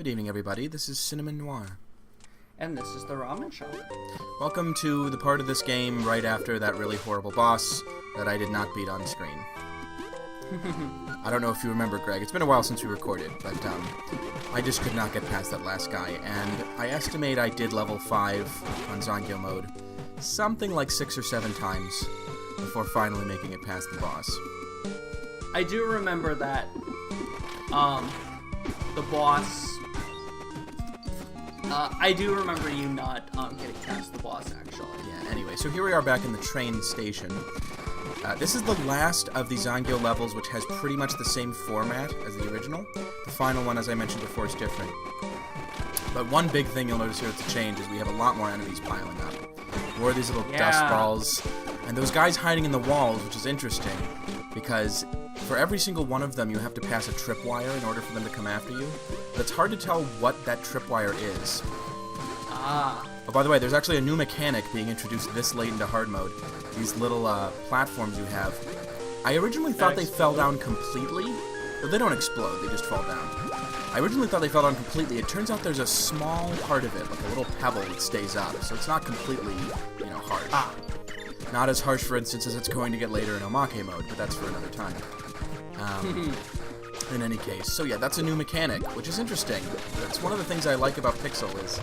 Good evening, everybody. This is Cinnamon Noir. And this is the Ramen Shop. Welcome to the part of this game right after that really horrible boss that I did not beat on screen. I don't know if you remember, Greg. It's been a while since we recorded, but I just could not get past that last guy, and I estimate I did level 5 on Zangyo mode something like 6 or 7 times before finally making it past the boss. I do remember that the boss... I do remember you not getting past the boss, actually. Yeah, anyway, so here we are back in the train station. This is the last of the Zangyo levels, which has pretty much the same format as the original. The final one, as I mentioned before, is different. But one big thing you'll notice here that's a change is we have a lot more enemies piling up. More of these little dust balls. And those guys hiding in the walls, which is interesting, because for every single one of them you have to pass a tripwire in order for them to come after you. But it's hard to tell what that tripwire is. Ah. Oh, by the way, there's actually a new mechanic being introduced this late into hard mode. These little platforms you have. I originally thought they fell down completely. Well, they don't explode, they just fall down. I originally thought they fell down completely. It turns out there's a small part of it, like a little pebble that stays up. So it's not completely, harsh. Ah. Not as harsh, for instance, as it's going to get later in Omake mode, but that's for another time. In any case, so yeah, that's a new mechanic, which is interesting. That's one of the things I like about Pixel, is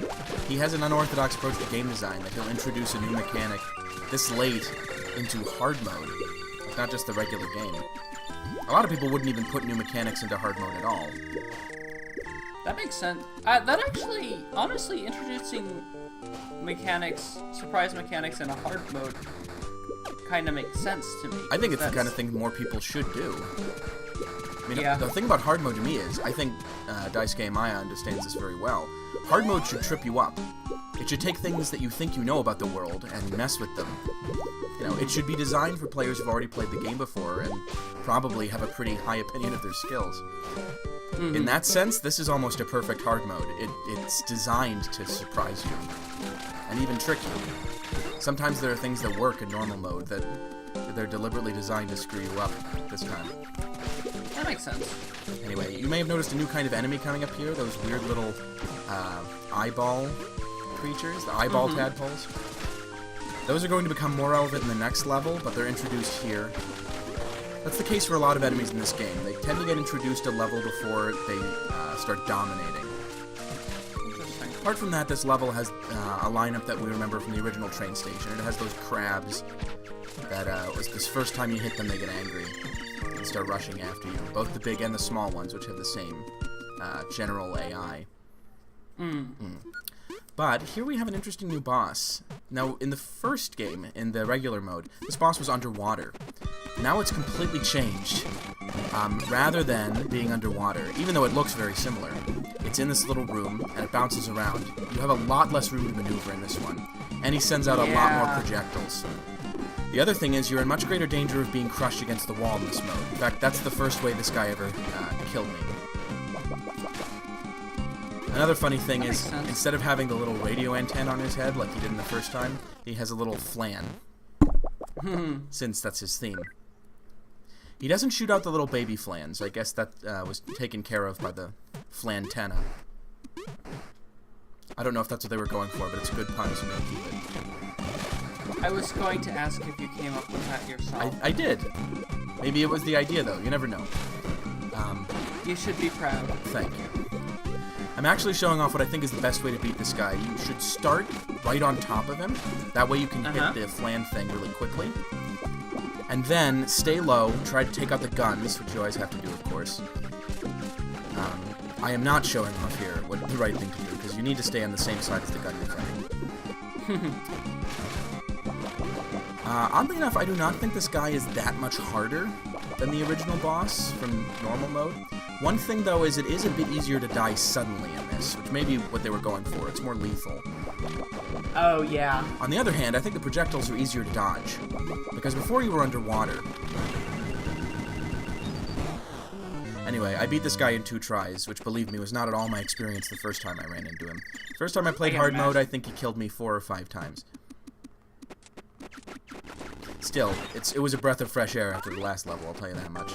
he has an unorthodox approach to game design, that he'll introduce a new mechanic this late into hard mode, not just the regular game. A lot of people wouldn't even put new mechanics into hard mode at all. That makes sense. That actually, honestly, introducing mechanics, surprise mechanics in a hard mode kind of makes sense to me. I think it's the kind of thing more people should do. I mean, yeah. The thing about hard mode to me is, I think Daisuke Maya understands this very well. Hard mode should trip you up. It should take things that you think you know about the world and mess with them. It should be designed for players who've already played the game before and probably have a pretty high opinion of their skills. Mm-hmm. In that sense, this is almost a perfect hard mode. It's designed to surprise you and even trick you. Sometimes there are things that work in normal mode that they're deliberately designed to screw you up this time. That makes sense. Anyway, you may have noticed a new kind of enemy coming up here, those weird little eyeball creatures, the eyeball tadpoles. Those are going to become more relevant in the next level, but they're introduced here. That's the case for a lot of enemies in this game. They tend to get introduced a level before they start dominating. Apart from that, this level has a lineup that we remember from the original train station. It has those crabs that was this first time you hit them, they get angry and start rushing after you. Both the big and the small ones, which have the same general AI. But here we have an interesting new boss. Now, in the first game, in the regular mode, this boss was underwater. Now it's completely changed. Rather than being underwater, even though it looks very similar, it's in this little room, and it bounces around. You have a lot less room to maneuver in this one, and he sends out a lot more projectiles. The other thing is, you're in much greater danger of being crushed against the wall in this mode. In fact, that's the first way this guy ever killed me. Another funny thing is, instead of having the little radio antenna on his head like he did in the first time, he has a little flan. Since that's his theme. He doesn't shoot out the little baby flans. I guess that was taken care of by the flantenna. I don't know if that's what they were going for, but it's a good pun, so I'm going to keep it. I was going to ask if you came up with that yourself. I did. Maybe it was the idea, though. You never know. You should be proud. Thank you. I'm actually showing off what I think is the best way to beat this guy. You should start right on top of him. That way you can hit the flan thing really quickly. And then stay low, try to take out the guns, which you always have to do, of course. I am not showing off here what the right thing to do, because you need to stay on the same side as the gun you're fighting. Oddly enough, I do not think this guy is that much harder than the original boss from normal mode. One thing, though, is it is a bit easier to die suddenly in this, which may be what they were going for. It's more lethal. Oh, yeah. On the other hand, I think the projectiles are easier to dodge, because before you were underwater. Anyway, I beat this guy in 2 tries, which, believe me, was not at all my experience the first time I ran into him. First time I played hard mode, I think he killed me 4 or 5 times. Still, it was a breath of fresh air after the last level, I'll tell you that much.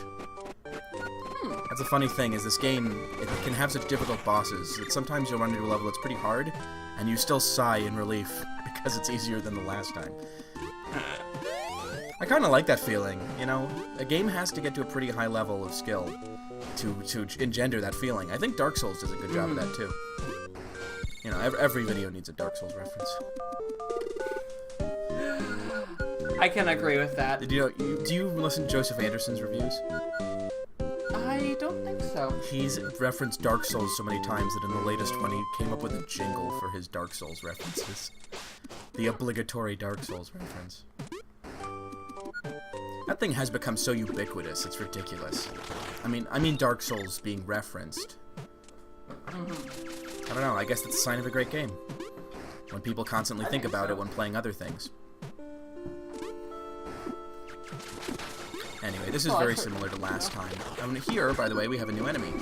That's a funny thing, is this game, it can have such difficult bosses that sometimes you'll run into a level that's pretty hard, and you still sigh in relief because it's easier than the last time. I kind of like that feeling, you know? A game has to get to a pretty high level of skill to engender that feeling. I think Dark Souls does a good job of that, too. You know, every video needs a Dark Souls reference. I can agree with that. Do you listen to Joseph Anderson's reviews? I don't think so. He's referenced Dark Souls so many times that in the latest one he came up with a jingle for his Dark Souls references. The obligatory Dark Souls reference. That thing has become so ubiquitous, it's ridiculous. I mean Dark Souls being referenced. I don't know, I guess that's a sign of a great game. When people constantly think about it when playing other things. Anyway, this is very similar to last time. Here, by the way, we have a new enemy.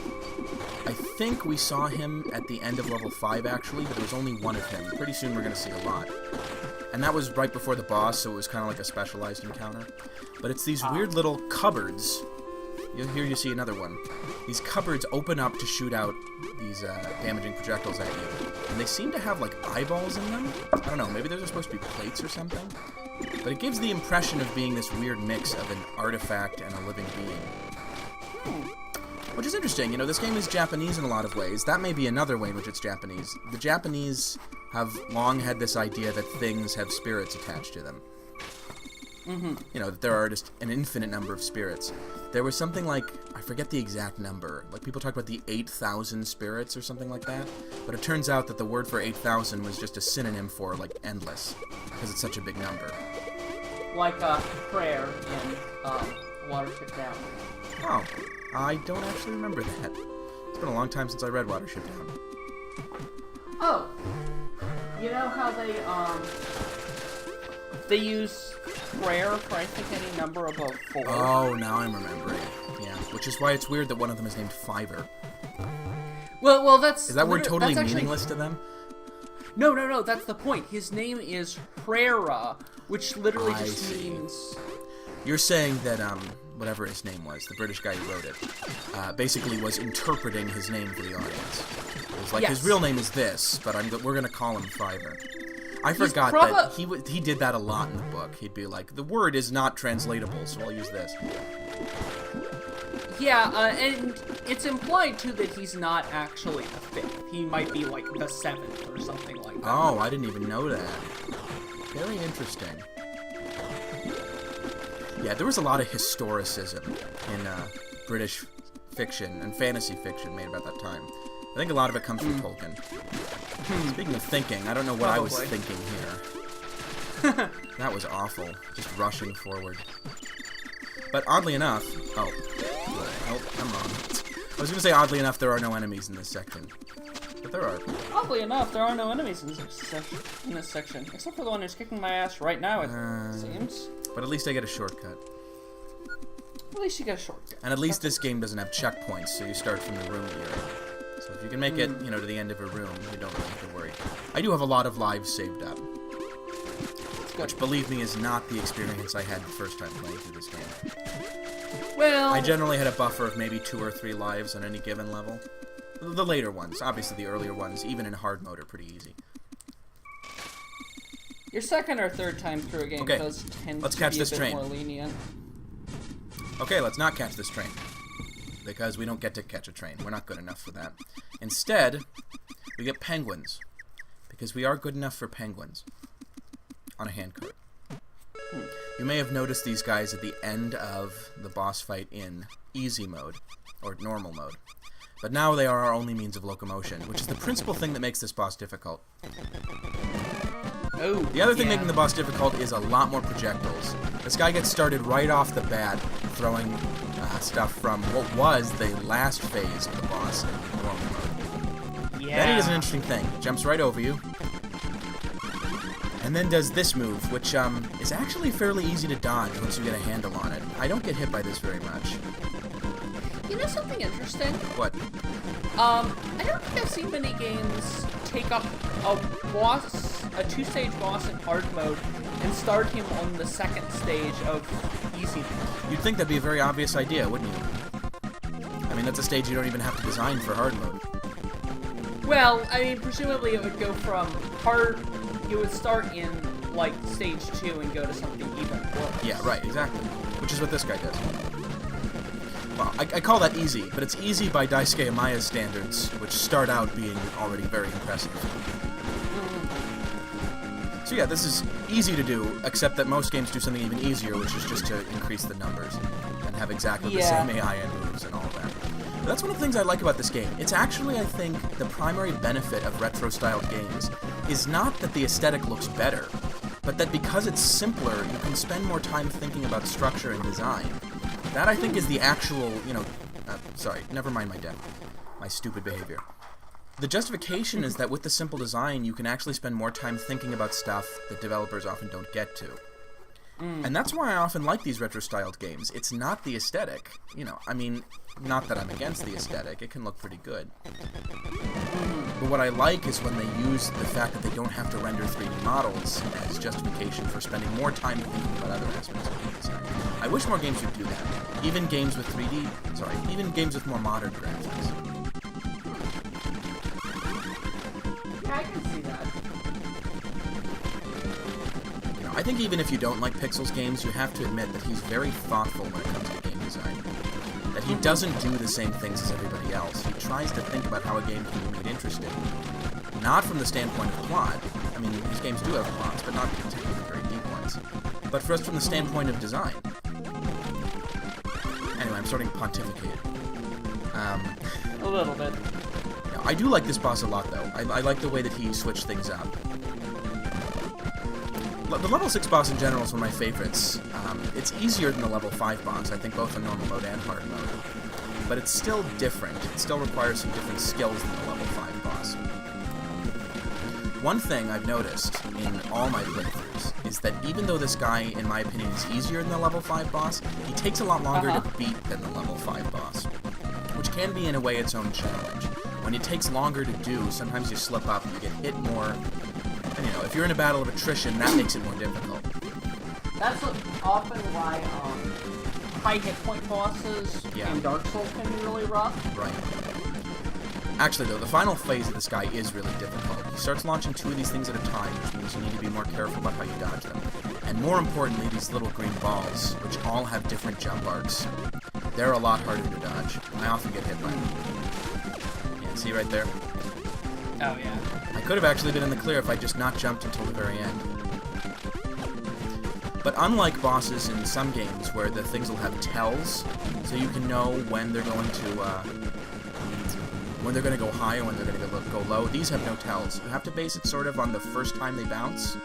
I think we saw him at the end of level 5, actually, but there was only one of him. Pretty soon we're going to see a lot. And that was right before the boss, so it was kind of like a specialized encounter. But it's these weird little cupboards. Here you see another one. These cupboards open up to shoot out these damaging projectiles at you. And they seem to have, like, eyeballs in them. I don't know, maybe those are supposed to be plates or something. But it gives the impression of being this weird mix of an artifact and a living being. Which is interesting, you know, this game is Japanese in a lot of ways. That may be another way in which it's Japanese. The Japanese have long had this idea that things have spirits attached to them. You know, that there are just an infinite number of spirits. There was something like, I forget the exact number, like people talk about the 8,000 spirits or something like that, but it turns out that the word for 8,000 was just a synonym for, like, endless, because it's such a big number. Like a prayer in Watership Down. Oh, I don't actually remember that. It's been a long time since I read Watership Down. Oh, you know how they use prayer for, I think, any number above 4. Oh, now I'm remembering. Yeah, which is why it's weird that one of them is named Fiverr. Well, that's... Is that word totally meaningless to them? No, that's the point. His name is Prera, which literally just means... You're saying that, whatever his name was, the British guy who wrote it, basically was interpreting his name for the audience. It was like, his real name is this, but we're going to call him Fiverr. I forgot that he did that a lot in the book. He'd be like, the word is not translatable, so I'll use this. Yeah, and it's implied, too, that he's not actually the 5th. He might be, like, the 7th or something like that. Oh, I didn't even know that. Very interesting. Yeah, there was a lot of historicism in British fiction and fantasy fiction made about that time. I think a lot of it comes from Tolkien. Speaking of thinking, I don't know what I was thinking here. That was awful. Just rushing forward. But oddly enough... Oh, I'm wrong. I was going to say, oddly enough, there are no enemies in this section. But there are. Oddly enough, there are no enemies in this section. Except for the one who's kicking my ass right now, it seems. But at least I get a shortcut. At least you get a shortcut. And at least this game doesn't have checkpoints, so you start from the room that you're in. So if you can make it, you know, to the end of a room, you don't really have to worry. I do have a lot of lives saved up. Which, believe me, is not the experience I had the first time playing through this game. Well... I generally had a buffer of maybe 2 or 3 lives on any given level. The later ones. Obviously, the earlier ones, even in hard mode, are pretty easy. Your second or third time through a game does tend to be a bit more lenient. Okay, let's not catch this train. Because we don't get to catch a train. We're not good enough for that. Instead, we get penguins. Because we are good enough for penguins. On a handcart. You may have noticed these guys at the end of the boss fight in easy mode. Or normal mode. But now they are our only means of locomotion, which is the principal thing that makes this boss difficult. Oh, the other thing making the boss difficult is a lot more projectiles. This guy gets started right off the bat throwing stuff from what was the last phase of the boss in normal mode. Yeah. Then he does an interesting thing. Jumps right over you. And then does this move, which is actually fairly easy to dodge once you get a handle on it. I don't get hit by this very much. You know something interesting? What? I don't think I've seen many games take up a 2-stage boss in hard mode and start him on the second stage of easy mode. You'd think that'd be a very obvious idea, wouldn't you? I mean, that's a stage you don't even have to design for hard mode. Well, I mean, presumably it would go from hard. You would start in like stage 2 and go to something even worse. Yeah, right, exactly. Which is what this guy does. Well, I call that easy, but it's easy by Daisuke Amaya's standards, which start out being already very impressive. So yeah, this is easy to do, except that most games do something even easier, which is just to increase the numbers and have exactly the same AI and moves and all that. But that's one of the things I like about this game. It's actually, I think, the primary benefit of retro-styled games is not that the aesthetic looks better, but that because it's simpler, you can spend more time thinking about structure and design. That, I think, is the actual, sorry, never mind my stupid behavior. The justification is that with the simple design, you can actually spend more time thinking about stuff that developers often don't get to. And that's why I often like these retro-styled games. It's not the aesthetic. I mean, not that I'm against the aesthetic. It can look pretty good. But what I like is when they use the fact that they don't have to render 3D models as justification for spending more time thinking about other aspects of game design. I wish more games would do that. Even games with even games with more modern graphics. Yeah, I can see that. I think even if you don't like Pixels games, you have to admit that he's very thoughtful when it comes to game design. That he doesn't do the same things as everybody else. He tries to think about how a game can be made interesting. Not from the standpoint of plot. I mean, his games do have plots, but not particularly very deep ones. But first from the standpoint of design. Anyway, I'm starting to pontificate. A little bit. Yeah, I do like this boss a lot, though. I like the way that he switched things up. The level 6 boss in general is one of my favorites. It's easier than the level 5 boss, I think, both in normal mode and hard mode. But it's still different. It still requires some different skills than the level 5 boss. One thing I've noticed in all my playthroughs is that even though this guy, in my opinion, is easier than the level 5 boss, he takes a lot longer to beat than the level 5 boss. Which can be, in a way, its own challenge. When it takes longer to do, sometimes you slip up, you get hit more. And, if you're in a battle of attrition, that makes it more difficult. That's often why high hit point bosses in Dark Souls can be really rough. Right. Actually, though, the final phase of this guy is really difficult. He starts launching 2 of these things at a time, which means you need to be more careful about how you dodge them. And more importantly, these little green balls, which all have different jump arcs. They're a lot harder to dodge. I often get hit by them. Yeah, see right there? Oh, yeah. I could have actually been in the clear if I just not jumped until the very end. But unlike bosses in some games where the things will have tells, so you can know when they're going to go high and when they're going to go low, these have no tells. You have to base it sort of on the first time they bounce, so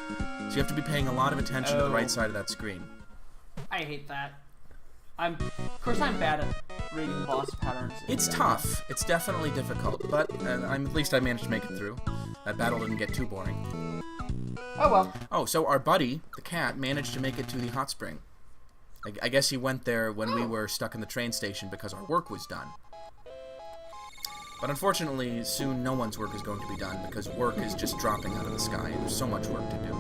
you have to be paying a lot of attention to the right side of that screen. I hate that. Of course, I'm bad at reading boss patterns. It's tough. It's definitely difficult, but at least I managed to make it through. That battle didn't get too boring. Oh well. Oh, so our buddy, the cat, managed to make it to the hot spring. I guess he went there when we were stuck in the train station because our work was done. But unfortunately, soon no one's work is going to be done because work is just dropping out of the sky and there's so much work to do.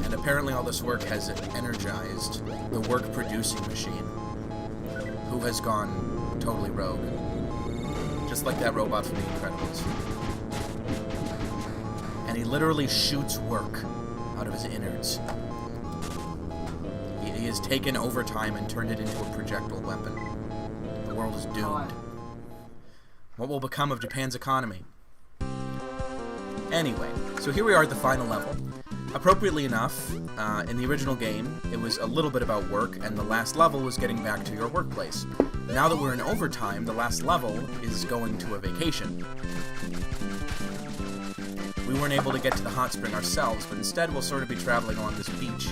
And apparently all this work has energized the work-producing machine, who has gone totally rogue. Just like that robot from The Incredibles. And he literally shoots work out of his innards. He has taken overtime and turned it into a projectile weapon. The world is doomed. What will become of Japan's economy? Anyway, so here we are at the final level. Appropriately enough, in the original game, it was a little bit about work, and the last level was getting back to your workplace. Now that we're in overtime, the last level is going to a vacation. We weren't able to get to the hot spring ourselves, but instead we'll sort of be traveling along this beach.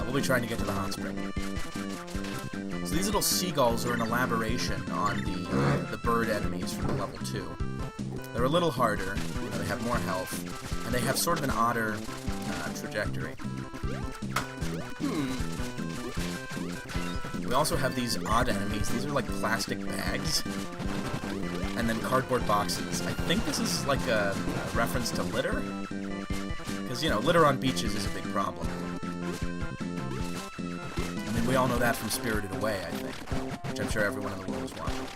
We'll be trying to get to the hot spring. So these little seagulls are an elaboration on the bird enemies from the level 2. They're a little harder, they have more health, and they have sort of an odder trajectory. We also have these odd enemies. These are like plastic bags. And then cardboard boxes. I think this is like a reference to litter. Because, litter on beaches is a big problem. I mean, We all know that from Spirited Away, I think, which I'm sure everyone in the world is watching.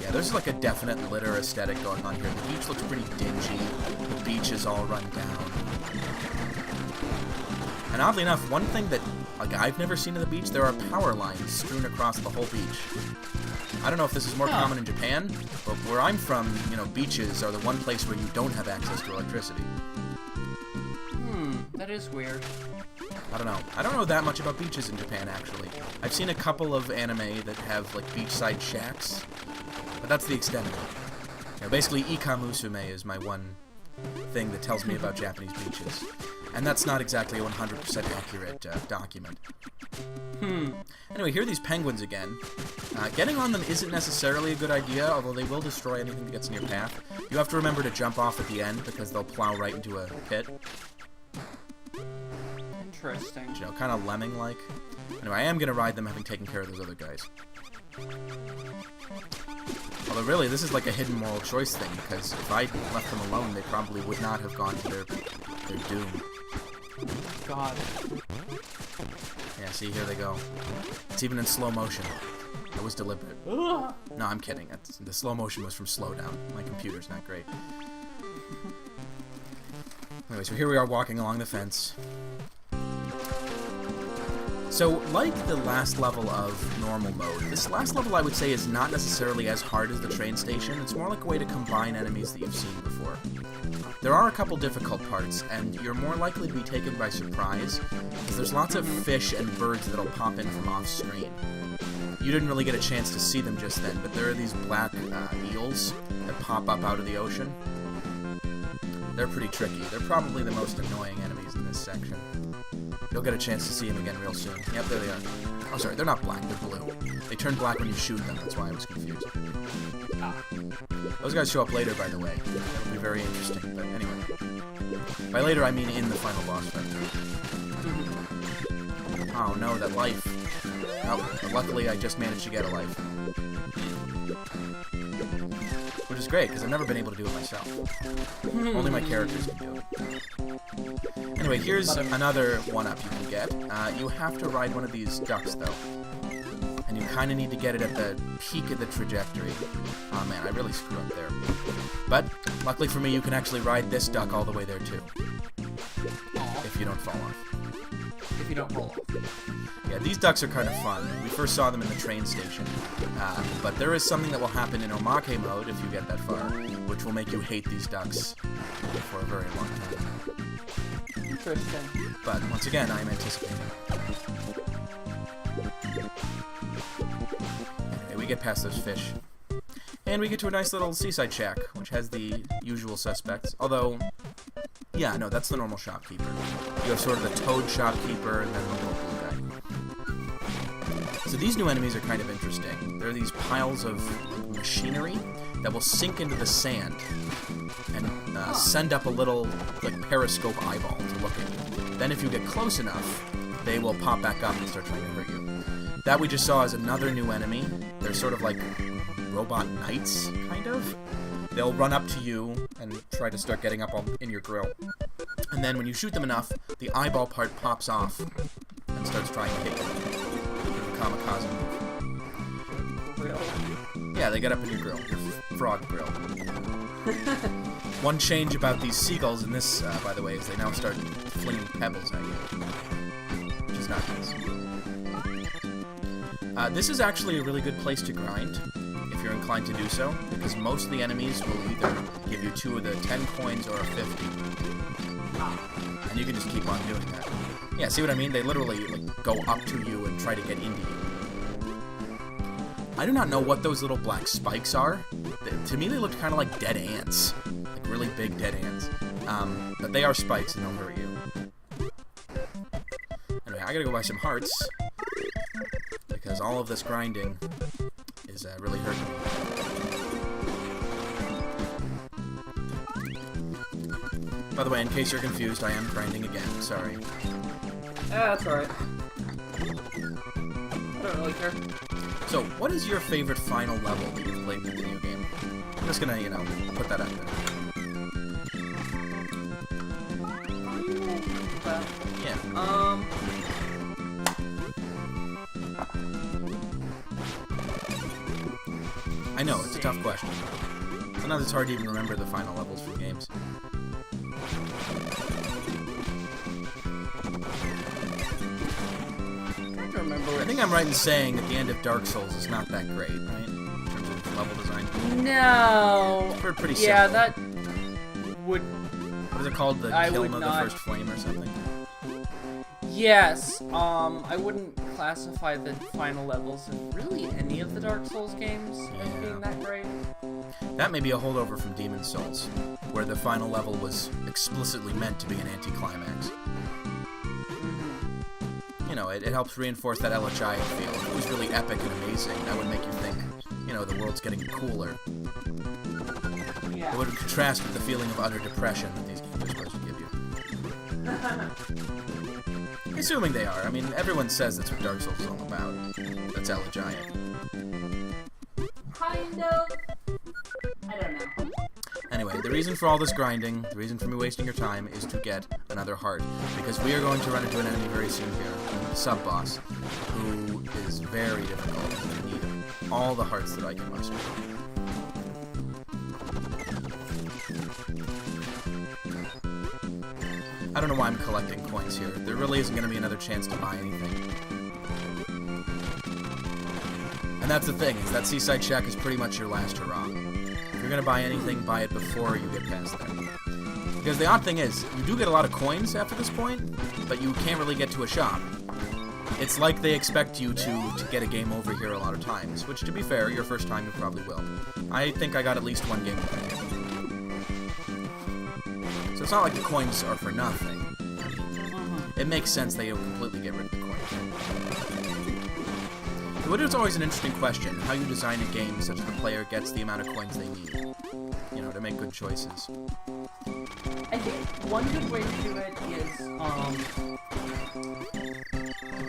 Yeah, there's like a definite litter aesthetic going on here. The beach looks pretty dingy. The beach is all run down. And oddly enough, one thing that I've never seen at the beach, there are power lines strewn across the whole beach. I don't know if this is more common in Japan, but where I'm from, beaches are the one place where you don't have access to electricity. That is weird. I don't know. I don't know that much about beaches in Japan, actually. I've seen a couple of anime that have, like, beachside shacks, but that's the extent of it. Basically, Ika Musume is my one thing that tells me about Japanese beaches. And that's not exactly a 100% accurate document. Anyway, here are these penguins again. Getting on them isn't necessarily a good idea, although they will destroy anything that gets in your path. You have to remember to jump off at the end, because they'll plow right into a pit. Interesting. Kind of lemming-like. Anyway, I am going to ride them, having taken care of those other guys. Although, really, this is like a hidden moral choice thing, because if I left them alone, they probably would not have gone to their doom. God. Yeah, see, here they go. It's even in slow motion. That was deliberate. Ugh. No, I'm kidding. The slow motion was from slowdown. My computer's not great. Anyway, so here we are walking along the fence. So, like the last level of normal mode, this last level I would say is not necessarily as hard as the train station. It's more like a way to combine enemies that you've seen before. There are a couple difficult parts, and you're more likely to be taken by surprise, because there's lots of fish and birds that'll pop in from off-screen. You didn't really get a chance to see them just then, but there are these black eels that pop up out of the ocean. They're pretty tricky. They're probably the most annoying enemies in this section. You'll get a chance to see them again real soon. Yep, there they are. Oh, sorry, they're not black, they're blue. They turn black when you shoot them, that's why I was confused. Those guys show up later, by the way. That'll be very interesting, but anyway. By later, I mean in the final boss fight. Oh no, that life. Oh, luckily I just managed to get a life. Which is great, because I've never been able to do it myself. Only my characters can do it. Anyway, here's another one-up you can get. You have to ride one of these ducks, though. And you kind of need to get it at the peak of the trajectory. Oh man, I really screw up there. But, luckily for me, you can actually ride this duck all the way there, too. If you don't fall off. If you don't roll off. Yeah, these ducks are kind of fun. We first saw them in the train station. But there is something that will happen in Omake mode, if you get that far, which will make you hate these ducks for a very long time. Interesting. But, once again, I am anticipating. Okay, we get past those fish. And we get to a nice little seaside shack, which has the usual suspects. Although, yeah, no, that's the normal shopkeeper. You have sort of the toad shopkeeper and then the little blue guy. So these new enemies are kind of interesting. There are these piles of machinery that will sink into the sand and send up a little periscope eyeball to look at. Then if you get close enough, they will pop back up and start trying to hurt you. That we just saw is another new enemy. They're sort of like robot knights, kind of. They'll run up to you and try to start getting up in your grill. And then when you shoot them enough, the eyeball part pops off and starts trying to hit you. Kamikaze move. Yeah, they get up in your grill. Your frog grill. One change about these seagulls in this, by the way, is they now start flinging pebbles at you. Which is not nice. This is actually a really good place to grind, if you're inclined to do so, because most of the enemies will either give you 2 of the 10 coins or a 50. And you can just keep on doing that. Yeah, see what I mean? They literally go up to you and try to get into you. I do not know what those little black spikes are. To me, they looked kind of like dead ants. Like really big dead ants. But they are spikes and they'll hurt you. Anyway, I gotta go buy some hearts. Because all of this grinding is really hurting me. By the way, in case you're confused, I am grinding again. Sorry. That's alright. I don't really care. So, what is your favorite final level that you've played in the video game? I'm just gonna, put that out there. I know, it's a tough question. Sometimes it's hard to even remember the final levels from games. I think I'm right in saying that the end of Dark Souls is not that great, right? In terms of level design. No. Pretty simple. Yeah, that would. What is it called? The Kiln of the First Flame or something? Yes. I wouldn't classify the final levels in really any of the Dark Souls games as being that great. That may be a holdover from Demon's Souls, where the final level was explicitly meant to be an anticlimax. You know, it helps reinforce that elegiac feel. If it was really epic and amazing, that would make you think, you know, the world's getting cooler. Yeah. It would contrast with the feeling of utter depression that these games are supposed to give you. Assuming they are. I mean, everyone says that's what Dark Souls is all about. That's elegiac. Kind of. I don't know. Anyway, the reason for all this grinding, the reason for me wasting your time, is to get another heart. Because we are going to run into an enemy very soon here, a sub-boss, who is very difficult and I need all the hearts that I can muster. I don't know why I'm collecting coins here. There really isn't going to be another chance to buy anything. And that's the thing, is that Seaside Shack is pretty much your last hurrah. If you're going to buy anything, buy it before you get past there. Because the odd thing is, you do get a lot of coins after this point, but you can't really get to a shop. It's like they expect you to get a game over here a lot of times, which, to be fair, your first time you probably will. I think I got at least one game with that game. So it's not like the coins are for nothing. It makes sense they don't completely get rid of the coins. But it is always an interesting question, how you design a game such that the player gets the amount of coins they need, you know, to make good choices. I think one good way to do it is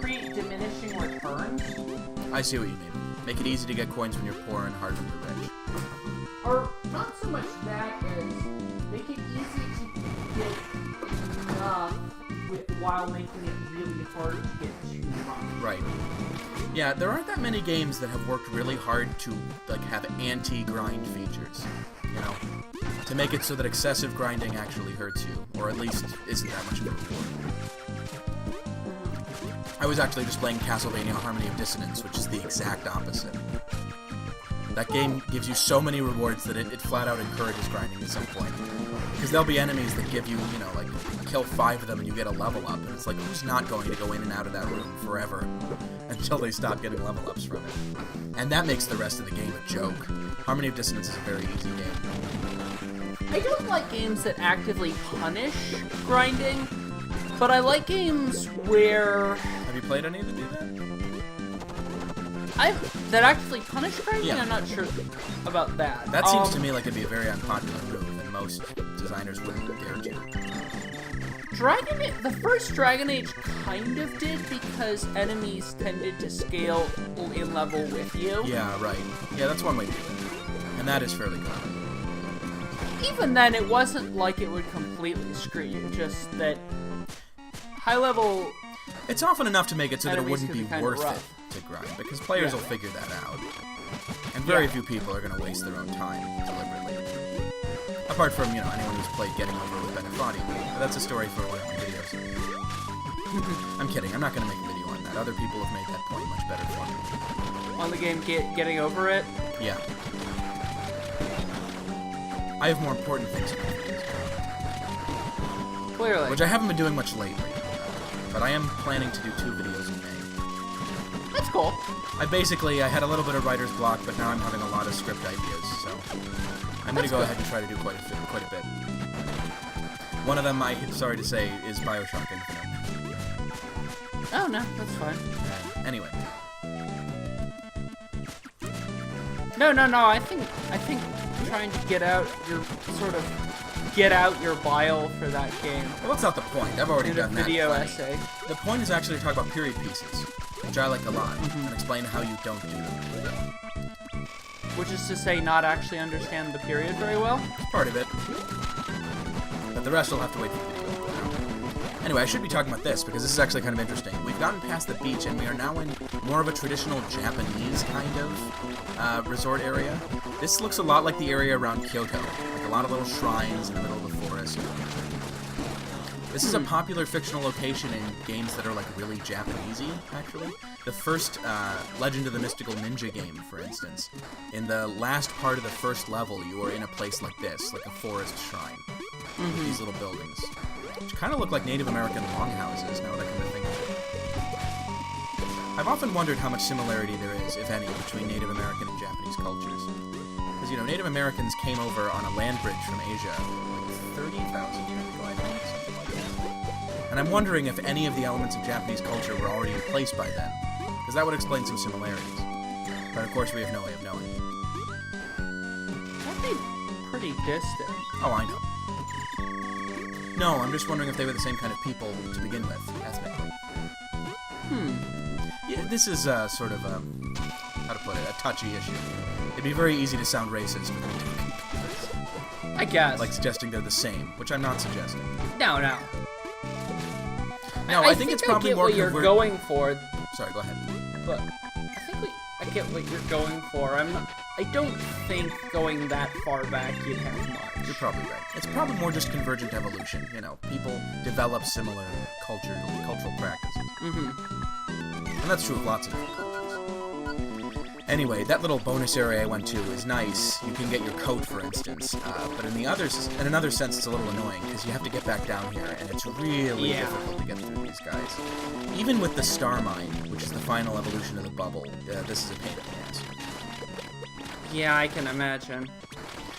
pre-diminishing returns. I see what you mean. Make it easy to get coins when you're poor and hard when you're rich. Or not so much that as make it easy to get enough while making it really hard to get too much. Right. Yeah, there aren't that many games that have worked really hard to like have anti-grind features, you know, to make it so that excessive grinding actually hurts you, or at least isn't that much of a reward. I was actually just playing Castlevania Harmony of Dissonance, which is the exact opposite. That game gives you so many rewards that it flat out encourages grinding at some point. Because there'll be enemies that give you, you know, like, kill 5 of them and you get a level up. And it's like, who's not going to go in and out of that room forever until they stop getting level ups from it? And that makes the rest of the game a joke. Harmony of Dissonance is a very easy game. I don't like games that actively punish grinding, but I like games where... Have you played any that do that? That actively punish grinding? Yeah. I'm not sure about that. That seems to me like it'd be a very unpopular move, and most designers wouldn't dare to. The first Dragon Age kind of did because enemies tended to scale in level with you. Yeah, right. Yeah, that's one way to do it. And that is fairly common. Even then, it wasn't like it would completely screw you, just that high level... It's often enough to make it so that it wouldn't be kinda worth rough. it to grind, because players will figure that out. And very few people are going to waste their own time deliberately. Apart from, you know, anyone who's played Getting Over with Benefati, but that's a story for one of my videos. I'm kidding, I'm not going to make a video on that. Other people have made that point much better for me. On the game Getting Over It? Yeah. I have more important things to do. Clearly. Which I haven't been doing much lately. But I am planning to do 2 videos in May. That's cool. I had a little bit of writer's block, but now I'm having a lot of script ideas, so I'm going to go ahead and try to do quite a bit. One of them, I'm sorry to say, is Bioshock Infinite. Oh, no, that's fine. Anyway. No, I think trying to get out your bile for that game. Well, that's not the point. I've already done that. Video essay. The point is actually to talk about period pieces, which I like a lot, and explain how you don't do them. Which is to say, not actually understand the period very well? It's part of it. But the rest will have to wait for the video. Anyway, I should be talking about this, because this is actually kind of interesting. We've gotten past the beach, and we are now in more of a traditional Japanese kind of resort area. This looks a lot like the area around Kyoto, like a lot of little shrines in the middle of the forest. This is a popular fictional location in games that are like really Japanesey, actually. The first Legend of the Mystical Ninja game, for instance. In the last part of the first level, you are in a place like this, like a forest shrine. With these little buildings. Which kind of look like Native American longhouses, now that I come to think of it. I've often wondered how much similarity there is, if any, between Native American and Japanese cultures. Because, you know, Native Americans came over on a land bridge from Asia like 30,000 years ago, I think, something like that. And I'm wondering if any of the elements of Japanese culture were already in place by then, because that would explain some similarities. But of course, we have no way of knowing. That'd be pretty distant. Oh, I know. No, I'm just wondering if they were the same kind of people to begin with, ethnically. Yeah, this is sort of how to put it, a touchy issue. It'd be very easy to sound racist with me talking about this. I guess. Like suggesting they're the same, which I'm not suggesting. No. No, I think it's probably more I get what you're going for. Sorry, go ahead. But I get what you're going for. I don't think going that far back you'd have much. You're probably right. It's probably more just convergent evolution. You know, people develop similar cultural practices. And that's true of lots of different cultures. Anyway, that little bonus area I went to is nice. You can get your coat, for instance. But in another sense, it's a little annoying, because you have to get back down here, and it's really difficult to get through these guys. Even with the Star Mine, which is the final evolution of the bubble, this is a pain in the ass. Yeah, I can imagine.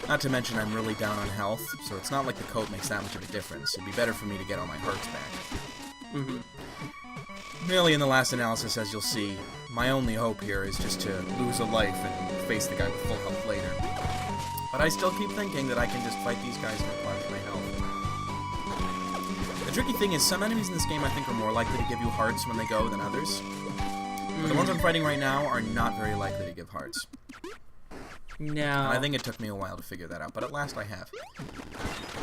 Not to mention I'm really down on health, so it's not like the coat makes that much of a difference. It'd be better for me to get all my hearts back. Merely in the last analysis, as you'll see, my only hope here is just to lose a life and face the guy with full health later. But I still keep thinking that I can just fight these guys and replenish my health. The tricky thing is, some enemies in this game I think are more likely to give you hearts when they go than others. But the ones I'm fighting right now are not very likely to give hearts. No. And I think it took me a while to figure that out, but at last I have.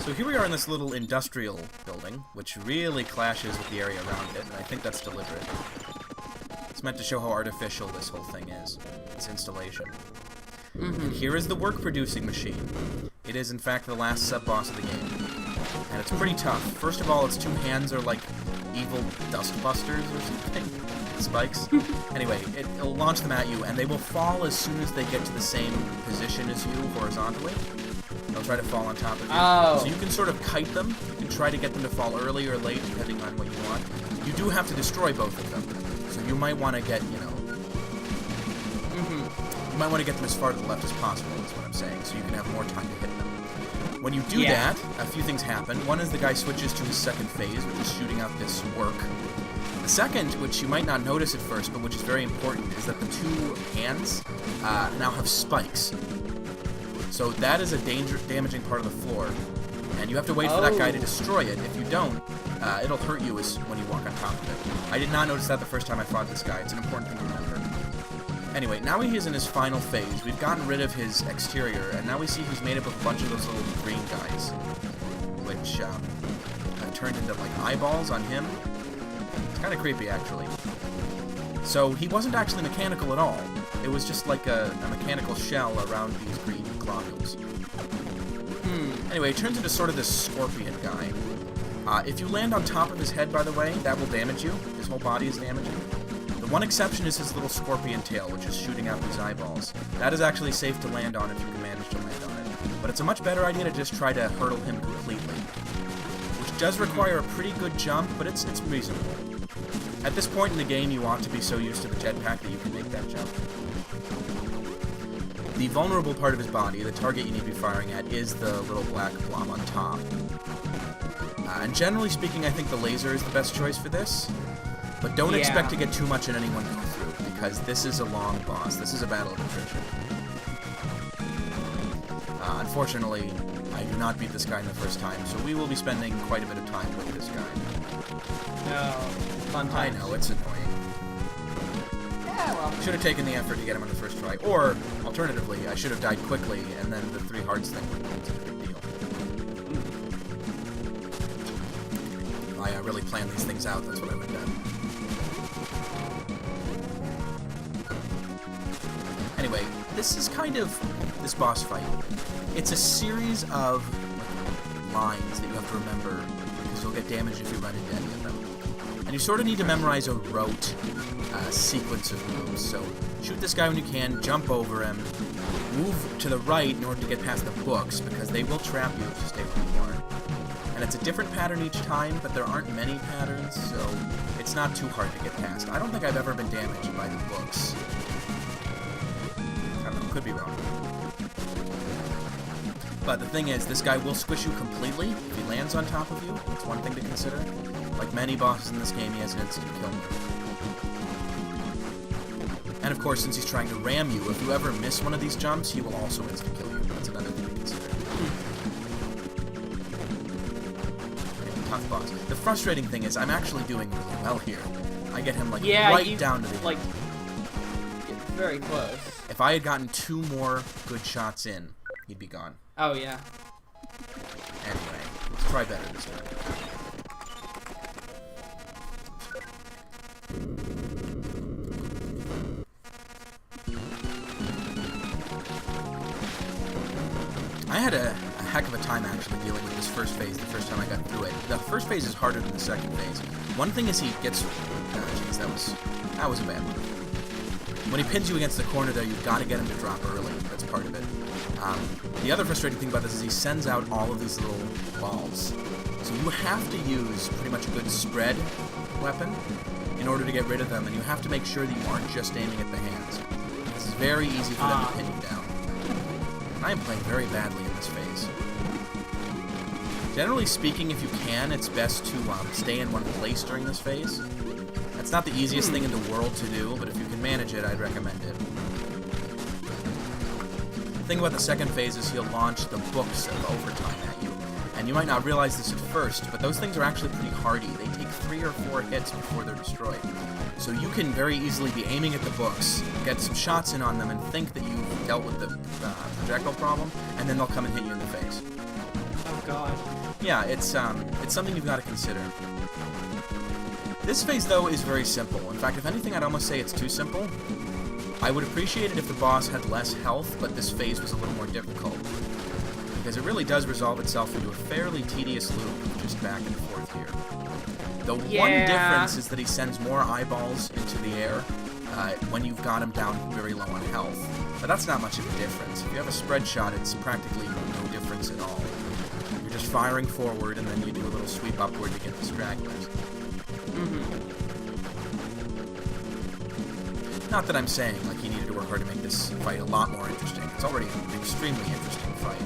So here we are in this little industrial building, which really clashes with the area around it, and I think that's deliberate. It's meant to show how artificial this whole thing is, this installation. And here is the work-producing machine. It is, in fact, the last sub-boss of the game. And it's pretty tough. First of all, its two hands are like evil dust busters or something. Spikes. Anyway, it'll launch them at you, and they will fall as soon as they get to the same position as you horizontally. They'll try to fall on top of you. Oh. So you can sort of kite them. You can try to get them to fall early or late, depending on what you want. You do have to destroy both of them. So you might want to get, you know... You might want to get them as far to the left as possible, is what I'm saying, so you can have more time to hit them. When you do that, a few things happen. One is the guy switches to his second phase, which is shooting out this work. The second, which you might not notice at first, but which is very important, is that the two hands now have spikes. So that is a damaging part of the floor, and you have to wait for that guy to destroy it. If you don't, it'll hurt you when you walk on top of it. I did not notice that the first time I fought this guy. It's an important thing to remember. Anyway, now he is in his final phase. We've gotten rid of his exterior, and now we see he's made up of a bunch of those little green guys, which have turned into, like, eyeballs on him. It's kind of creepy, actually. So he wasn't actually mechanical at all. It was just like a mechanical shell around these green globules. Anyway, it turns into sort of this scorpion guy. If you land on top of his head, by the way, that will damage you. His whole body is damaging. The one exception is his little scorpion tail, which is shooting out these eyeballs. That is actually safe to land on if you can manage to land on it. But it's a much better idea to just try to hurdle him completely. Which does require a pretty good jump, but it's reasonable. At this point in the game, you ought to be so used to the jetpack that you can make that jump. The vulnerable part of his body, the target you need to be firing at, is the little black blob on top. And generally speaking, I think the laser is the best choice for this. But don't expect to get too much in any one go through, because this is a long boss. This is a battle of attrition. Unfortunately, I do not beat this guy in the first time, so we will be spending quite a bit of time with this guy. No. Fun times. I know, it's annoying. Yeah, well. Should have taken the effort to get him on the first try. Or, alternatively, I should have died quickly, and then the 3 hearts thing would have been a big deal. I really planned these things out, that's what I would have done. Anyway, this is kind of this boss fight. It's a series of lines that you have to remember, because you'll get damaged if you run into any of them. And you sort of need to memorize a rote sequence of moves. So shoot this guy when you can, jump over him, move to the right in order to get past the books, because they will trap you if you stay where you are. And it's a different pattern each time, but there aren't many patterns, so it's not too hard to get past. I don't think I've ever been damaged by the books. I don't know, could be wrong. But the thing is, this guy will squish you completely if he lands on top of you. That's one thing to consider. Like many bosses in this game, he has an instant kill move. And of course, since he's trying to ram you, if you ever miss one of these jumps, he will also instant kill you. That's another thing to consider. Tough boss. The frustrating thing is, I'm actually doing really well here. I get him like right down to the end. Like, very close. If I had gotten 2 more good shots in, he'd be gone. Oh yeah. Anyway, let's try better this time. I had a heck of a time actually dealing with this first phase the first time I got through it. The first phase is harder than the second phase. One thing is he gets... Jeez, that was a bad one. When he pins you against the corner there, you've got to get him to drop early. That's part of it. The other frustrating thing about this is he sends out all of these little balls. So you have to use pretty much a good spread weapon in order to get rid of them, and you have to make sure that you aren't just aiming at the hands. It's very easy for them to pin you down. I am playing very badly in this phase. Generally speaking, if you can, it's best to stay in one place during this phase. That's not the easiest thing in the world to do, but if you can manage it, I'd recommend it. The thing about the second phase is he'll launch the books of overtime at you. And you might not realize this at first, but those things are actually pretty hardy. They take 3 or 4 hits before they're destroyed. So you can very easily be aiming at the books, get some shots in on them, and think that you've dealt with the projectile problem, and then they'll come and hit you in the face. Oh god. Yeah, it's something you've got to consider. This phase, though, is very simple. In fact, if anything, I'd almost say it's too simple. I would appreciate it if the boss had less health, but this phase was a little more difficult. Because it really does resolve itself into a fairly tedious loop, just back and forth here. The one difference is that he sends more eyeballs into the air when you've got him down very low on health. But that's not much of a difference. If you have a spread shot, it's practically no difference at all. You're just firing forward, and then you do a little sweep upward to get the stragglers. Not that I'm saying like he needed to work hard to make this fight a lot more interesting. It's already an extremely interesting fight.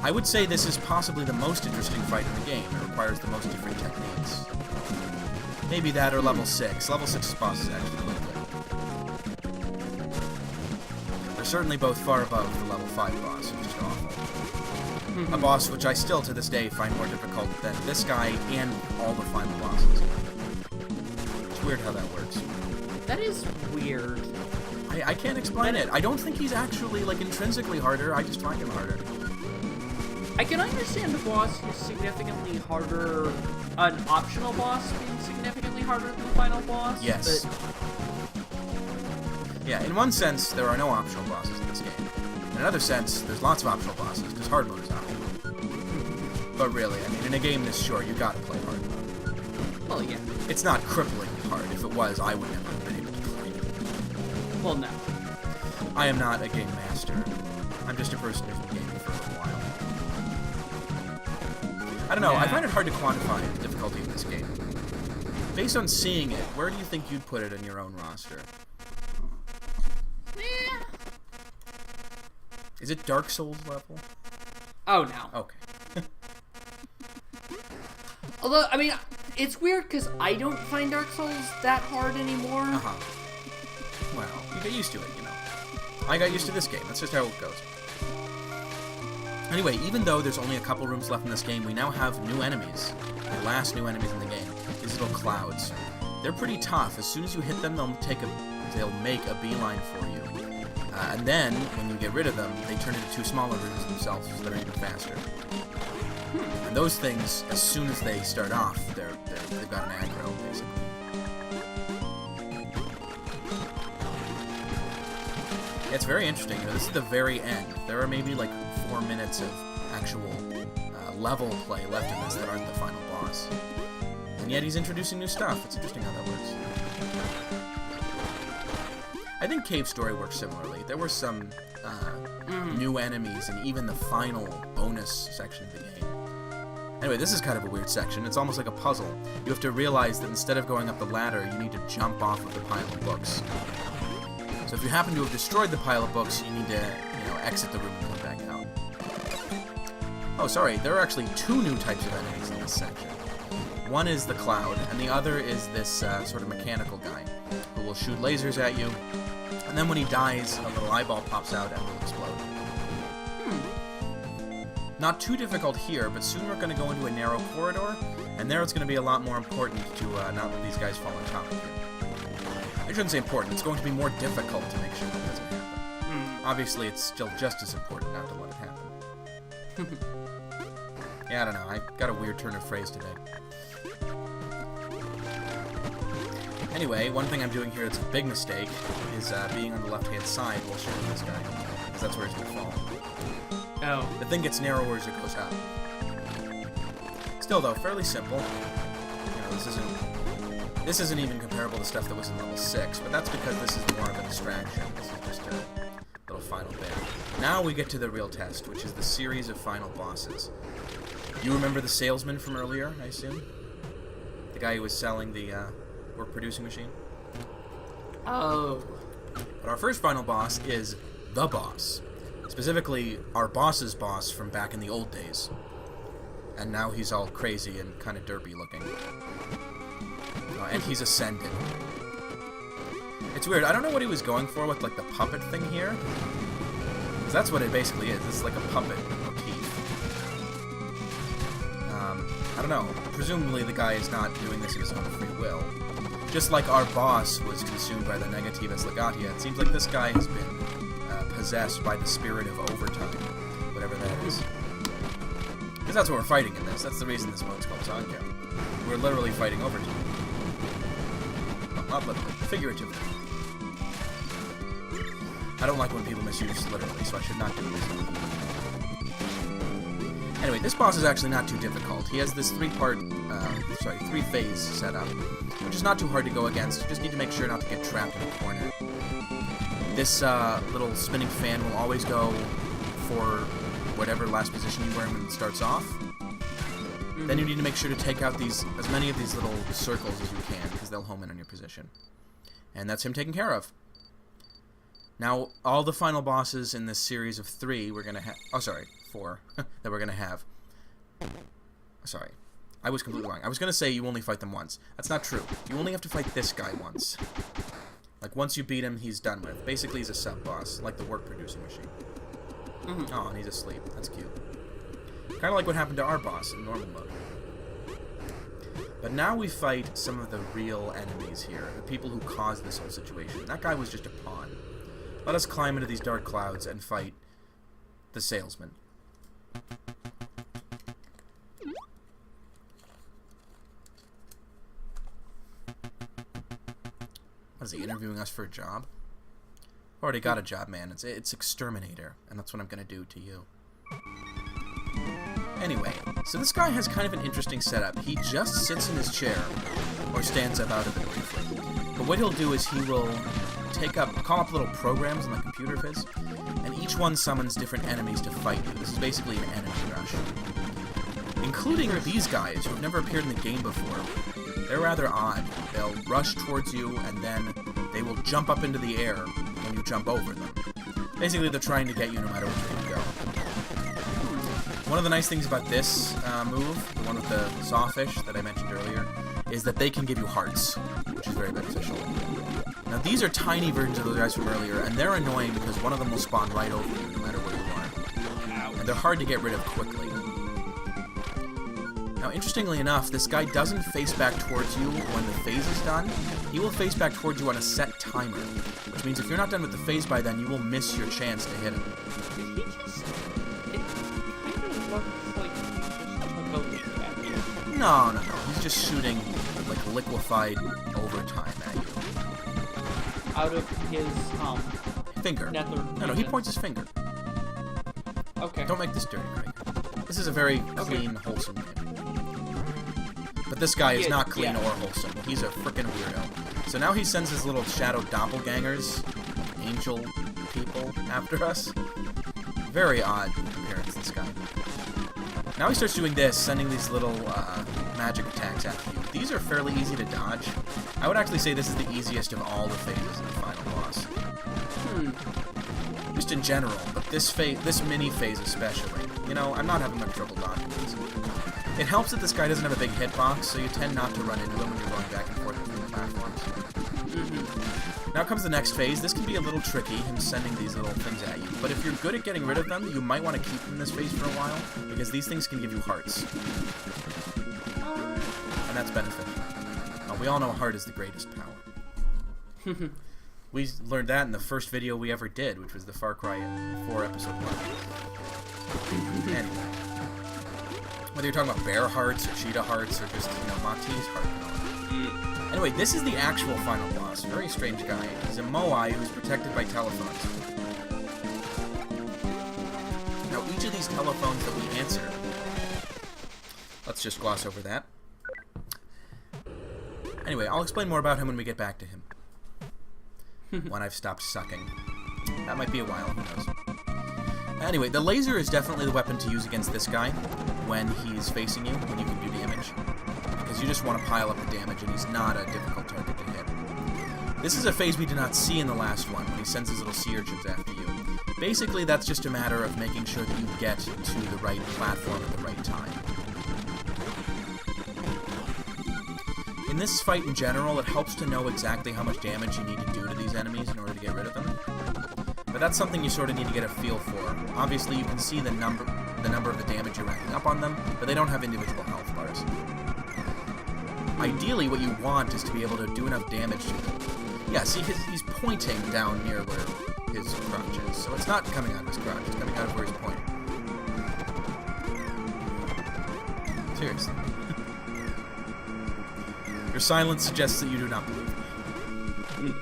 I would say this is possibly the most interesting fight in the game. It requires the most different techniques. Maybe that or level 6. Level 6's boss is actually really good. They're certainly both far above the level 5 boss, which is awful. A boss which I still, to this day, find more difficult than this guy and all the final bosses. It's weird how that works. That is weird. I can't explain it. I don't think he's actually, like, intrinsically harder. I just find him harder. I can understand the boss who's significantly harder, an optional boss being significantly harder than the final boss. Yes. But... Yeah, in one sense, there are no optional bosses in this game. In another sense, there's lots of optional bosses, because hard mode is optional. But really, I mean, in a game this short, you gotta play hard mode. Well, yeah. It's not cripplingly hard. If it was, I would never have been able to play it. Well, no. I am not a game master. I'm just a person who's been gaming for a little while. I don't know, I find it hard to quantify the difficulty of this game. Based on seeing it, where do you think you'd put it in your own roster? Is it Dark Souls level? Oh, no. Okay. Although, I mean, it's weird because I don't find Dark Souls that hard anymore. Well, you get used to it, you know. I got used to this game. That's just how it goes. Anyway, even though there's only a couple rooms left in this game, we now have new enemies. The last new enemies in the game. These little clouds. They're pretty tough. As soon as you hit them, they'll make a beeline for you. And then, when you get rid of them, they turn into 2 smaller rooms themselves, so they're even faster. And those things, as soon as they start off, they're they've got an aggro, basically. Yeah, it's very interesting. You know, this is the very end. There are maybe like 4 minutes of actual level play left in this that aren't the final boss. And yet he's introducing new stuff. It's interesting how that works. I think Cave Story works similarly. There were some new enemies and even the final bonus section of the game. Anyway, this is kind of a weird section. It's almost like a puzzle. You have to realize that instead of going up the ladder, you need to jump off of the pile of books. So if you happen to have destroyed the pile of books, you need to, exit the room and come back out. Oh, sorry, there are actually 2 new types of enemies in this section. One is the Cloud, and the other is this sort of mechanical guy who will shoot lasers at you, and then when he dies, a little eyeball pops out and will explode. Not too difficult here, but soon we're going to go into a narrow corridor, and there it's going to be a lot more important to not let these guys fall on top of you. I shouldn't say important, it's going to be more difficult to make sure that doesn't happen. Obviously, it's still just as important not to let it happen. Yeah, I don't know, I got a weird turn of phrase today. Anyway, one thing I'm doing here that's a big mistake is being on the left-hand side while shooting this guy, because that's where he's going to fall. Oh. The thing gets narrower as it goes up. Still, though, fairly simple. This isn't even comparable to stuff that was in level 6, but that's because this is more of a distraction. This is just a little final bit. Now we get to the real test, which is the series of final bosses. You remember the salesman from earlier, I assume? The guy who was selling the work producing machine? Oh. But our first final boss is the boss. Specifically, our boss's boss from back in the old days. And now he's all crazy and kind of derpy looking. And he's ascended. It's weird. I don't know what he was going for with like the puppet thing here. Because that's what it basically is. It's like a puppet motif. I don't know. Presumably the guy is not doing this of his own free will. Just like our boss was consumed by the Negativus Legatia, it seems like this guy has been possessed by the spirit of overtime. Whatever that is. Because that's what we're fighting in this. That's the reason this mode's called Zonka. We're literally fighting overtime. Not literally, figuratively. I don't like when people misuse literally, so I should not do this. Anyway, this boss is actually not too difficult. He has this 3-phase setup, which is not too hard to go against. You just need to make sure not to get trapped in a corner. This little spinning fan will always go for whatever last position you were in when it starts off. Then you need to make sure to take out as many of these little circles as you can, because they'll home in on your position. And that's him taken care of. Now, all the final bosses in this series of 3 we're going to have... Oh, sorry, 4 that we're going to have. Sorry. I was completely wrong. I was going to say you only fight them once. That's not true. You only have to fight this guy once. Like, once you beat him, he's done with. Basically, he's a sub-boss, like the work-producing machine. Oh, and he's asleep. That's cute. Kind of like what happened to our boss in normal mode. But now we fight some of the real enemies here, the people who caused this whole situation. That guy was just a pawn. Let us climb into these dark clouds and fight the salesman. What is he, interviewing us for a job? Already got a job, man. It's exterminator, and that's what I'm gonna do to you. Anyway, so this guy has kind of an interesting setup. He just sits in his chair, or stands up out of it briefly. But what he'll do is he will call up little programs on the computer of his, and each one summons different enemies to fight you. This is basically an enemy rush. Including these guys, who have never appeared in the game before. They're rather odd. They'll rush towards you, and then they will jump up into the air when you jump over them. Basically, they're trying to get you no matter which way you go. One of the nice things about this move, the one with the sawfish that I mentioned earlier, is that they can give you hearts, which is very beneficial. Now, these are tiny versions of those guys from earlier, and they're annoying because one of them will spawn right over you no matter where you are. And they're hard to get rid of quickly. Now, interestingly enough, this guy doesn't face back towards you when the phase is done. He will face back towards you on a set timer, which means if you're not done with the phase by then, you will miss your chance to hit him. No. He's just shooting, like, liquefied overtime at you. Out of his, Finger. nether No, he region. points his finger. Okay. Don't make this dirty, Craig. This is a very clean, wholesome game. But this guy is not clean or wholesome. He's a frickin' weirdo. So now he sends his little shadow doppelgangers, angel people, after us. Very odd appearance, this guy. Now he starts doing this, sending these little magic attacks at you. These are fairly easy to dodge. I would actually say this is the easiest of all the phases in the final boss. Just in general, but this mini phase especially. You know, I'm not having much trouble dodging these. It helps that this guy doesn't have a big hitbox, so you tend not to run into him when you're going back and forth between the platforms. Now comes the next phase. This can be a little tricky, him sending these little things at you. But if you're good at getting rid of them, you might want to keep them in this phase for a while, because these things can give you hearts. And that's beneficial. We all know heart is the greatest power. We learned that in the first video we ever did, which was the Far Cry 4 episode 1. Anyway. Whether you're talking about bear hearts, or cheetah hearts, or just, you know, Mati's heart. Anyway, this is the actual final boss. Very strange guy. He's a Moai who's protected by telephones. Now, each of these telephones that we answer... Let's just gloss over that. Anyway, I'll explain more about him when we get back to him. When I've stopped sucking. That might be a while, who knows. Anyway, the laser is definitely the weapon to use against this guy when he's facing you, when you can do damage. Because you just want to pile up the damage, and he's not a difficult target to hit. This is a phase we did not see in the last one, when he sends his little sea urchins after you. Basically, that's just a matter of making sure that you get to the right platform at the right time. In this fight in general, it helps to know exactly how much damage you need to do to these enemies in order to get rid of them. But that's something you sort of need to get a feel for. Obviously, you can see the number of the damage you're racking up on them, but they don't have individual health bars. Ideally, what you want is to be able to do enough damage to them. Yeah, see, he's pointing down near where his crotch is, so it's not coming out of his crotch, it's coming out of where he's pointing. Seriously. Your silence suggests that you do not believe me.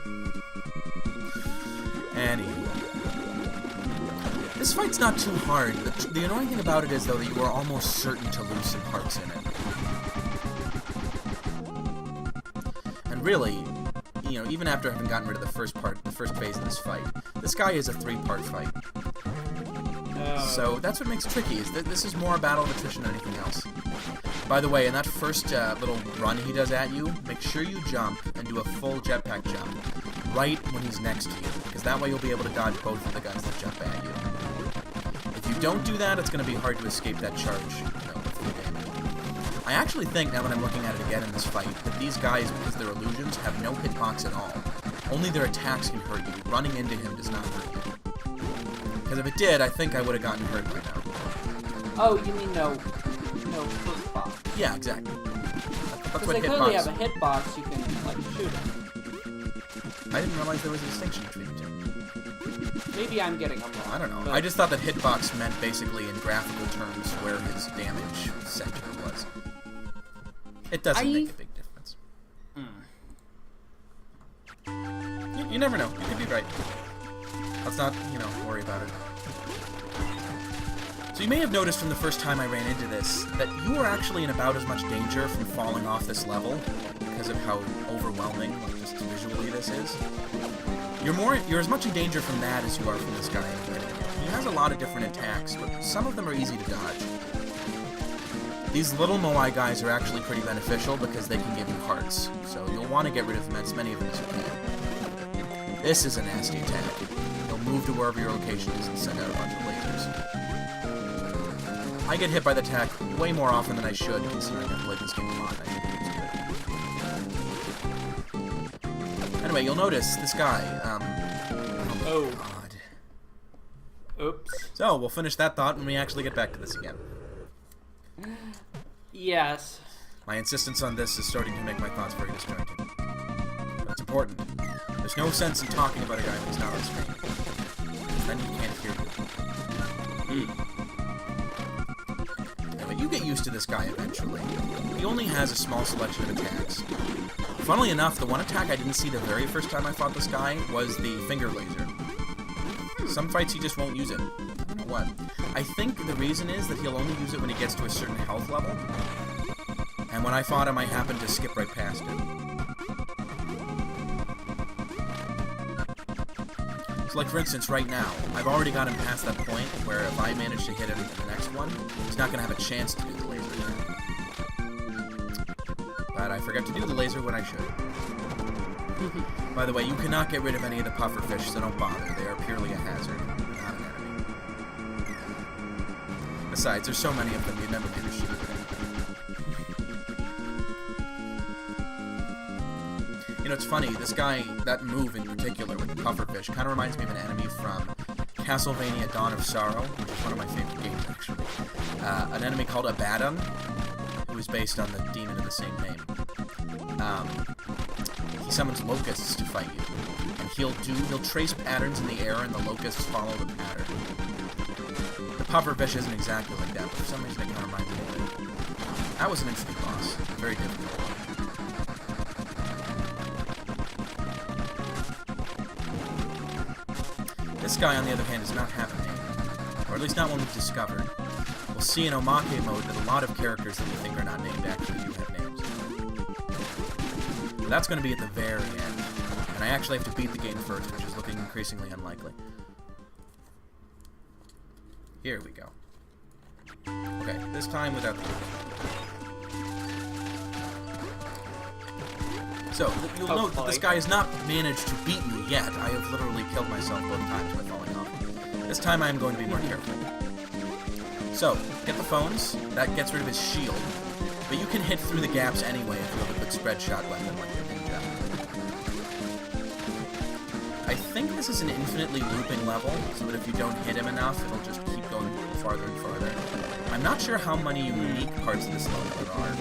Anywho. This fight's not too hard. The annoying thing about it is, though, that you are almost certain to lose some hearts in it. And really, you know, even after having gotten rid of the first phase of this fight, this guy is a 3-part fight. So that's what makes it tricky, is that this is more a battle of attrition than anything else. By the way, in that first little run he does at you, make sure you jump and do a full jetpack jump right when he's next to you, because that way you'll be able to dodge both of the guys that jump at you. If you don't do that, it's going to be hard to escape that charge, you know, with the damage. I actually think, now that I'm looking at it again in this fight, that these guys, because they're illusions, have no hitbox at all. Only their attacks can hurt you. Running into him does not hurt you. Because if it did, I think I would have gotten hurt by now. Oh, you mean no hitbox? Yeah, exactly. That's what they hitbox... clearly have a hitbox, you can, like, shoot them. I didn't realize there was a distinction between the two. Maybe I'm getting them wrong. I don't know. But... I just thought that hitbox meant basically in graphical terms where his damage center was. It doesn't make a big difference. You never know. You could be right. Let's not, you know, worry about it. So you may have noticed from the first time I ran into this that you are actually in about as much danger from falling off this level because of how overwhelming, like, just visually this is. You're as much in danger from that as you are from this guy. He has a lot of different attacks, but some of them are easy to dodge. These little Moai guys are actually pretty beneficial because they can give you hearts, so you'll want to get rid of them, as many of them as you can. This is a nasty attack. He'll move to wherever your location is and send out a bunch of lasers. I get hit by the attack way more often than I should, considering I've played this game a lot. I should be used to it. Anyway, you'll notice this guy, oh God. Oops. So, we'll finish that thought when we actually get back to this again. Yes. My insistence on this is starting to make my thoughts very disjointed. But it's important. There's no sense in talking about a guy who's not on screen. Then he can't hear you. Anyway, you get used used to this guy eventually. He only has a small selection of attacks. Funnily enough, the one attack I didn't see the very first time I fought this guy was the finger laser. Some fights he just won't use it. I don't know what. I think the reason is that he'll only use it when he gets to a certain health level. And when I fought him, I happened to skip right past it. So like for instance, right now, I've already got him past that point where if I manage to hit him in the next one, he's not going to have a chance to do the laser again. But I forgot to do the laser when I should. By the way, you cannot get rid of any of the pufferfish, so don't bother. They are purely a hazard, not an enemy. Besides, there's so many of them, you'd never be able to shoot them. You know, it's funny, this guy, that move in particular with the pufferfish, kind of reminds me of an enemy from Castlevania Dawn of Sorrow, which is one of my favorite games, actually. An enemy called Abaddon, who is based on the demon of the same name. He summons locusts to fight you, and he'll trace patterns in the air, and the locusts follow the pattern. The pufferfish isn't exactly like that, but for some reason it kind of reminds me of it. That was an interesting boss. Very difficult. This guy, on the other hand, does not have a name, or at least not one we've discovered. We'll see in Omake mode that a lot of characters that we think are not named actually do have names. But that's going to be at the very end, and I actually have to beat the game first, which is looking increasingly unlikely. Here we go. Okay, this time without the... So, you'll note that this guy has not managed to beat me yet. I have literally killed myself both times by falling off. This time I am going to be more careful. So, get the phones. That gets rid of his shield. But you can hit through the gaps anyway if you have a good spread shot weapon like your ninja. I think this is an infinitely looping level, so that if you don't hit him enough, it'll just keep going farther and farther. I'm not sure how many unique parts of this level there are.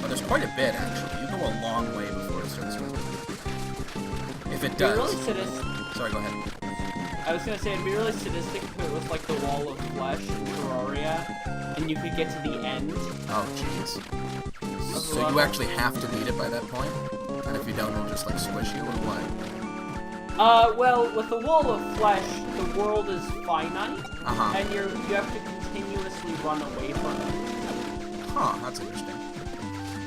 But there's quite a bit, actually. You go a long way before it starts moving. If it does... Really sorry, go ahead. I was gonna say, it'd be really sadistic if it was like the Wall of Flesh in Terraria, and you could get to the end. Oh, jeez. So you actually have to beat it by that point? And if you don't, it'll just, like, squish you, or what? Well, with the Wall of Flesh, the world is finite, and you have to continuously run away from it. Huh, that's interesting.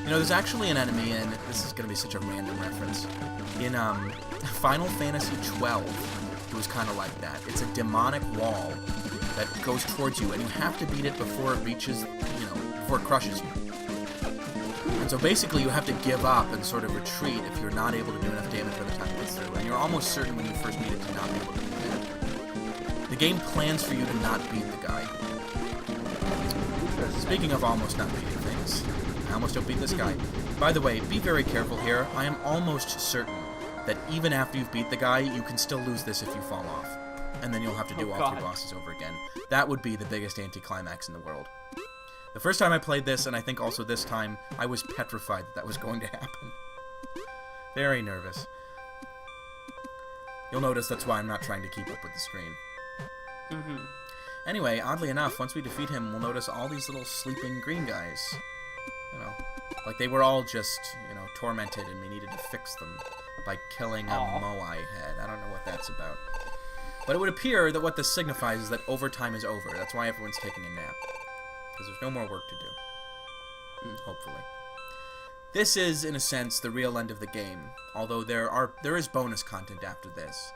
You know, there's actually an enemy, and this is going to be such a random reference, in Final Fantasy XII, it was kind of like that. It's a demonic wall that goes towards you, and you have to beat it before it reaches, before it crushes you. And so basically you have to give up and sort of retreat if you're not able to do enough damage by the time it gets through, and you're almost certain when you first meet it to not be able to do that. The game plans for you to not beat the guy. Speaking of almost not beating things, I almost don't beat this guy. By the way, be very careful here. I am almost certain that even after you've beat the guy, you can still lose this if you fall off. And then you'll have to do all three bosses over again. That would be the biggest anticlimax in the world. The first time I played this, and I think also this time, I was petrified that was going to happen. Very nervous. You'll notice that's why I'm not trying to keep up with the screen. Anyway, oddly enough, once we defeat him, we'll notice all these little sleeping green guys. You know, like they were all just, tormented and we needed to fix them by killing a Moai head. I don't know what that's about. But it would appear that what this signifies is that overtime is over. That's why everyone's taking a nap. Because there's no more work to do. Hopefully. This is, in a sense, the real end of the game. Although there is bonus content after this.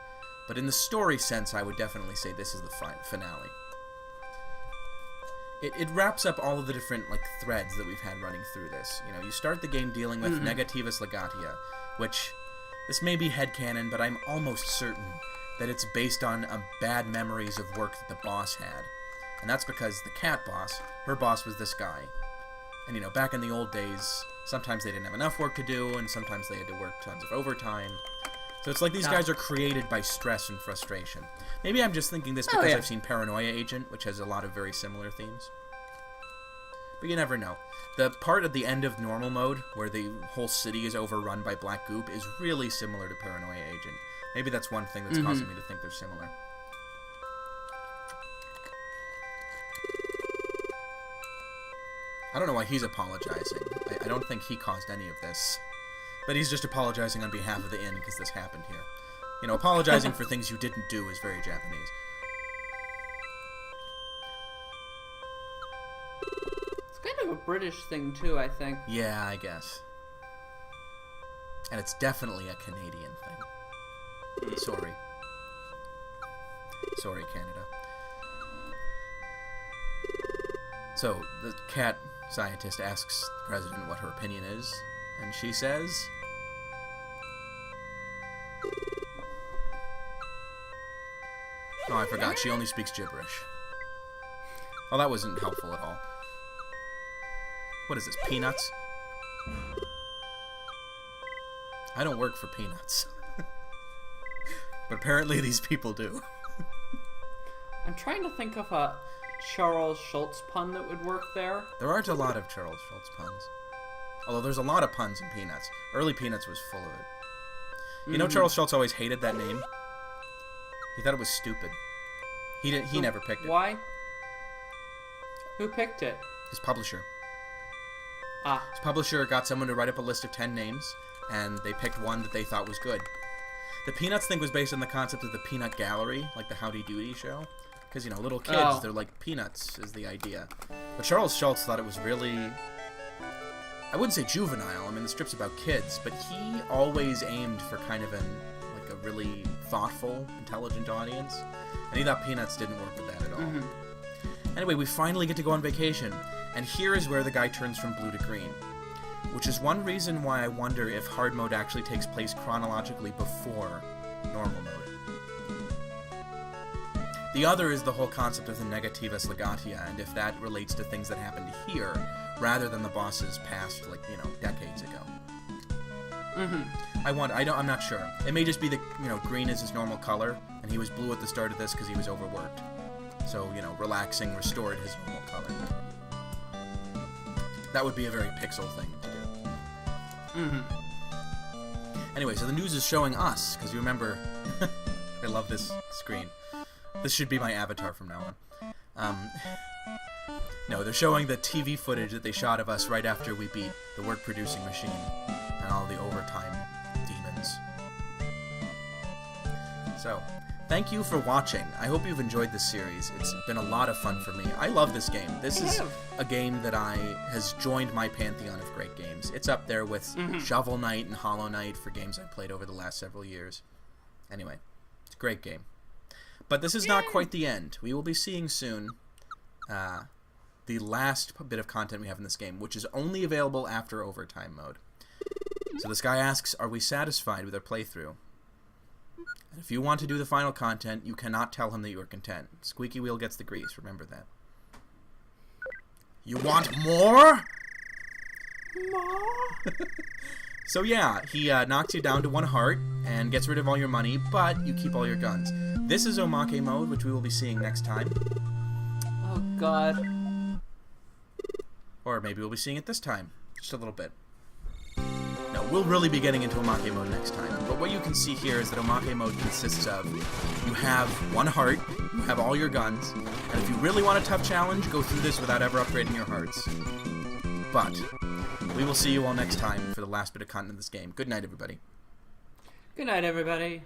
But in the story sense, I would definitely say this is the finale. It wraps up all of the different threads that we've had running through this. You start the game dealing with Negativus Legatia, which this may be headcanon, but I'm almost certain that it's based on bad memories of work that the boss had. And that's because the cat boss, her boss was this guy. And back in the old days, sometimes they didn't have enough work to do, and sometimes they had to work tons of overtime. So it's like these guys are created by stress and frustration. Maybe I'm just thinking this because I've seen Paranoia Agent, which has a lot of very similar themes. But you never know. The part at the end of normal mode, where the whole city is overrun by black goop, is really similar to Paranoia Agent. Maybe that's one thing that's causing me to think they're similar. I don't know why he's apologizing. I don't think he caused any of this. But he's just apologizing on behalf of the inn because this happened here. You know, apologizing for things you didn't do is very Japanese. It's kind of a British thing, too, I think. Yeah, I guess. And it's definitely a Canadian thing. Sorry. Sorry, Canada. So, the cat scientist asks the president what her opinion is, and she says... Oh, I forgot. She only speaks gibberish. Oh, that wasn't helpful at all. What is this, peanuts? I don't work for peanuts. But apparently these people do. I'm trying to think of a Charles Schultz pun that would work there. There aren't a lot of Charles Schultz puns. Although there's a lot of puns in Peanuts. Early Peanuts was full of it. You know Charles Schultz always hated that name? He thought it was stupid. He never picked it. Why? Who picked it? His publisher. Ah. His publisher got someone to write up a list of 10 names, and they picked one that they thought was good. The Peanuts thing was based on the concept of the Peanut Gallery, like the Howdy Doody show. Because, you know, little kids, they're like peanuts is the idea. But Charles Schultz thought it was really... I wouldn't say juvenile, I mean the strip's about kids, but he always aimed for kind of a really thoughtful, intelligent audience. And he thought Peanuts didn't work with that at all. Anyway, we finally get to go on vacation, and here is where the guy turns from blue to green. Which is one reason why I wonder if hard mode actually takes place chronologically before normal mode. The other is the whole concept of the negativus legatia, and if that relates to things that happened here, rather than the bosses past, like, you know, decades ago. I'm not sure. It may just be that, you know, green is his normal color, and he was blue at the start of this because he was overworked. So, you know, relaxing restored his normal color. That would be a very Pixel thing to do. Anyway, so the news is showing us, because you remember... I love this screen. This should be my avatar from now on. No, they're showing the TV footage that they shot of us right after we beat the work-producing machine and all the overtime demons. So, thank you for watching. I hope you've enjoyed this series. It's been a lot of fun for me. I love this game. This is a game that has joined my pantheon of great games. It's up there with Shovel Knight and Hollow Knight for games I've played over the last several years. Anyway, it's a great game. But this is not quite the end. We will be seeing soon the last bit of content we have in this game, which is only available after overtime mode. So this guy asks, are we satisfied with our playthrough? And if you want to do the final content, you cannot tell him that you are content. Squeaky wheel gets the grease, remember that. You want more? More? So yeah, he knocks you down to 1 heart and gets rid of all your money, but you keep all your guns. This is Omake mode, which we will be seeing next time. Oh god. Or maybe we'll be seeing it this time. Just a little bit. No, we'll really be getting into Omake mode next time. But what you can see here is that Omake mode consists of, you have 1 heart, you have all your guns, and if you really want a tough challenge, go through this without ever upgrading your hearts. But we will see you all next time for the last bit of content of this game. Good night, everybody. Good night, everybody.